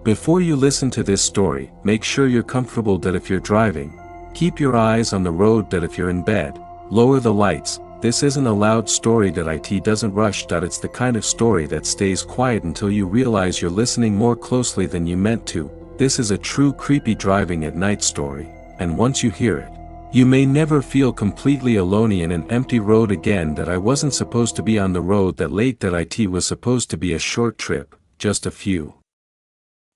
Before you listen to this story, make sure you're comfortable that if you're driving. Keep your eyes on the road that if you're in bed. Lower the lights. This isn't a loud story that it doesn't rush. It's the kind of story that stays quiet until you realize you're listening more closely than you meant to. This is a true creepy driving at night story, and once you hear it, you may never feel completely alone in an empty road again. That I wasn't supposed to be on the road that late. That it was supposed to be a short trip, just a few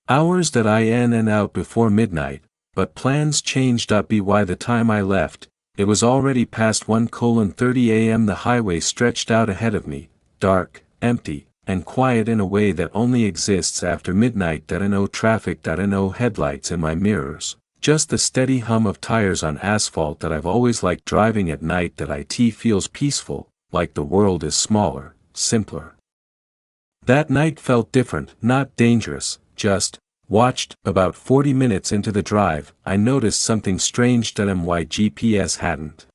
hours that I in and out before midnight, but plans changed. By the time I left, it was already past 1:30 a.m. The highway stretched out ahead of me, dark, empty, and quiet in a way that only exists after midnight. No traffic, no headlights in my mirrors, just the steady hum of tires on asphalt. That I've always liked driving at night. That it feels peaceful, like the world is smaller, simpler. That night felt different, not dangerous, just watched. About 40 minutes into the drive, I noticed something strange. That my GPS hadn't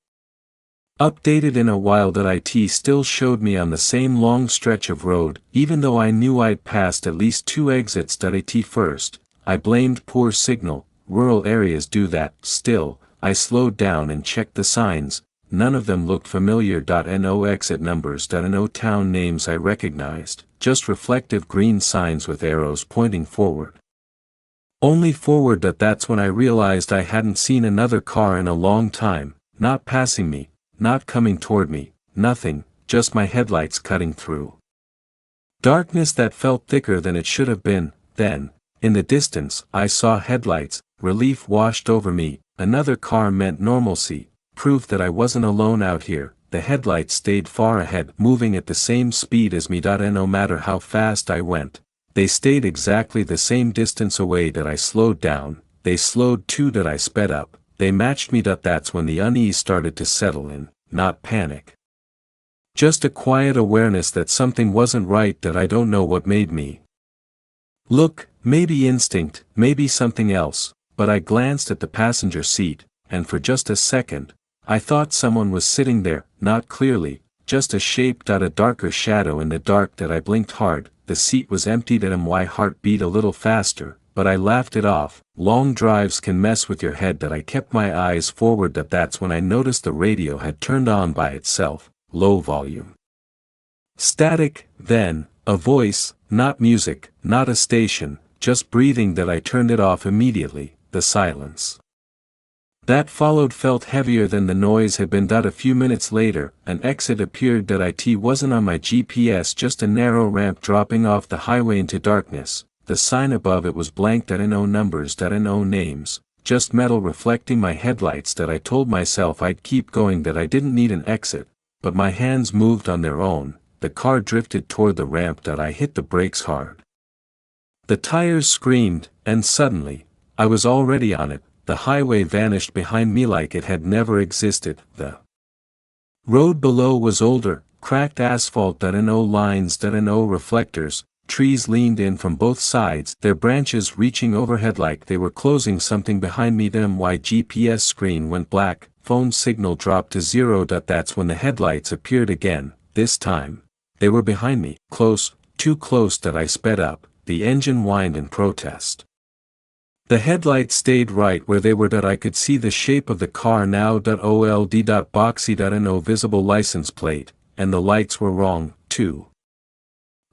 updated in a while. That it still showed me on the same long stretch of road, even though I knew I'd passed at least 2 exits. It first, I blamed poor signal. Rural areas do that. Still, I slowed down and checked the signs. None of them looked familiar. No exit numbers. No town names I recognized, just reflective green signs with arrows pointing forward. Only forward. That's when I realized I hadn't seen another car in a long time, not passing me, not coming toward me, nothing, just my headlights cutting through darkness that felt thicker than it should have been. Then, in the distance, I saw headlights. Relief washed over me. Another car meant normalcy, proof that I wasn't alone out here. The headlights stayed far ahead, moving at the same speed as me. And no matter how fast I went, they stayed exactly the same distance away. That I slowed down, they slowed too. That I sped up, they matched me. That's when the unease started to settle in, not panic, just a quiet awareness that something wasn't right. That I don't know what made me look, maybe instinct, maybe something else, but I glanced at the passenger seat, and for just a second, I thought someone was sitting there, not clearly, just a shape. A darker shadow in the dark. That I blinked hard. The seat was empty. My heart beat a little faster, but I laughed it off. Long drives can mess with your head. I kept my eyes forward. That's when I noticed the radio had turned on by itself, low volume. Static. Then, a voice, not music, not a station, just breathing. I turned it off immediately. The silence that followed felt heavier than the noise had been. A few minutes later, an exit appeared. It wasn't on my GPS, just a narrow ramp dropping off the highway into darkness. The sign above it was blank. No numbers. No names, just metal reflecting my headlights. I told myself I'd keep going. I didn't need an exit, but my hands moved on their own. The car drifted toward the ramp. I hit the brakes hard. The tires screamed, and suddenly, I was already on it. The highway vanished behind me like it had never existed. The road below was older, cracked asphalt. No lines. No reflectors. Trees leaned in from both sides, their branches reaching overhead like they were closing something behind me. My GPS screen went black, phone signal dropped to 0. That's when the headlights appeared again. This time, they were behind me, close, too close. I sped up. The engine whined in protest. The headlights stayed right where they were. I could see the shape of the car now. Old boxy. No visible license plate, and the lights were wrong, too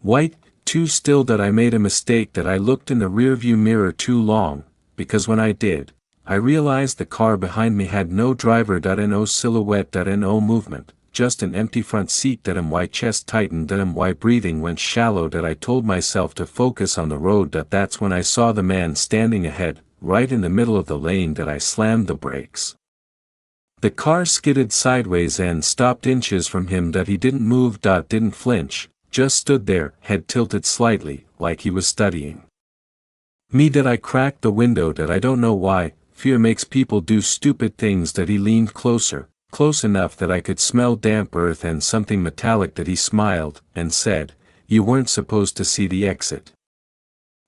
white, too still. I made a mistake. I looked in the rearview mirror too long, because when I did, I realized the car behind me had no driver. No silhouette. No movement. Just an empty front seat. My chest tightened. My breathing went shallow. I told myself to focus on the road. That's when I saw the man standing ahead, right in the middle of the lane. I slammed the brakes. The car skidded sideways and stopped inches from him. He didn't move. Didn't flinch, just stood there, head tilted slightly, like he was studying me. I cracked the window. I don't know why, fear makes people do stupid things. He leaned closer. Close enough that I could smell damp earth and something metallic. He smiled, and said, "You weren't supposed to see the exit."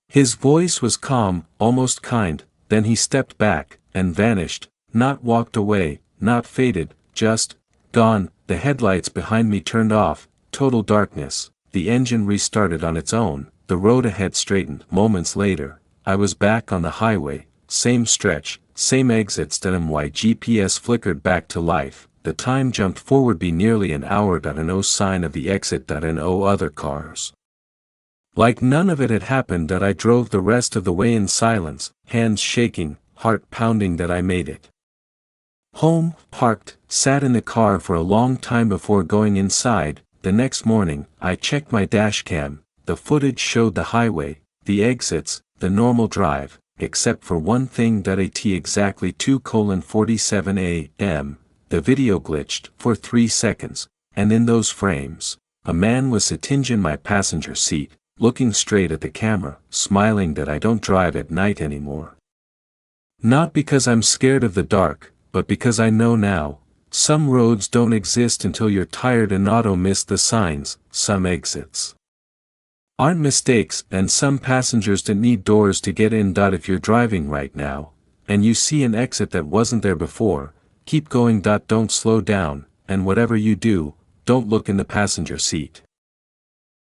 His voice was calm, almost kind. Then he stepped back, and vanished, not walked away, not faded, just gone. The headlights behind me turned off, total darkness. The engine restarted on its own. The road ahead straightened. Moments later, I was back on the highway, same stretch, same exits. My GPS flickered back to life, the time jumped forward be nearly an hour. No sign of the exit. No other cars. Like none of it had happened. I drove the rest of the way in silence, hands shaking, heart pounding. I made it home, parked, sat in the car for a long time before going inside. The next morning, I checked my dashcam. The footage showed the highway, the exits, the normal drive, except for one thing. At exactly 2:47 a.m., the video glitched for 3 seconds, and in those frames, a man was sitting in my passenger seat, looking straight at the camera, smiling. I don't drive at night anymore. Not because I'm scared of the dark, but because I know now, some roads don't exist until you're tired and auto miss the signs. Some exits aren't mistakes, and some passengers don't need doors to get in. If you're driving right now, and you see an exit that wasn't there before, keep going. Don't slow down, and whatever you do, don't look in the passenger seat.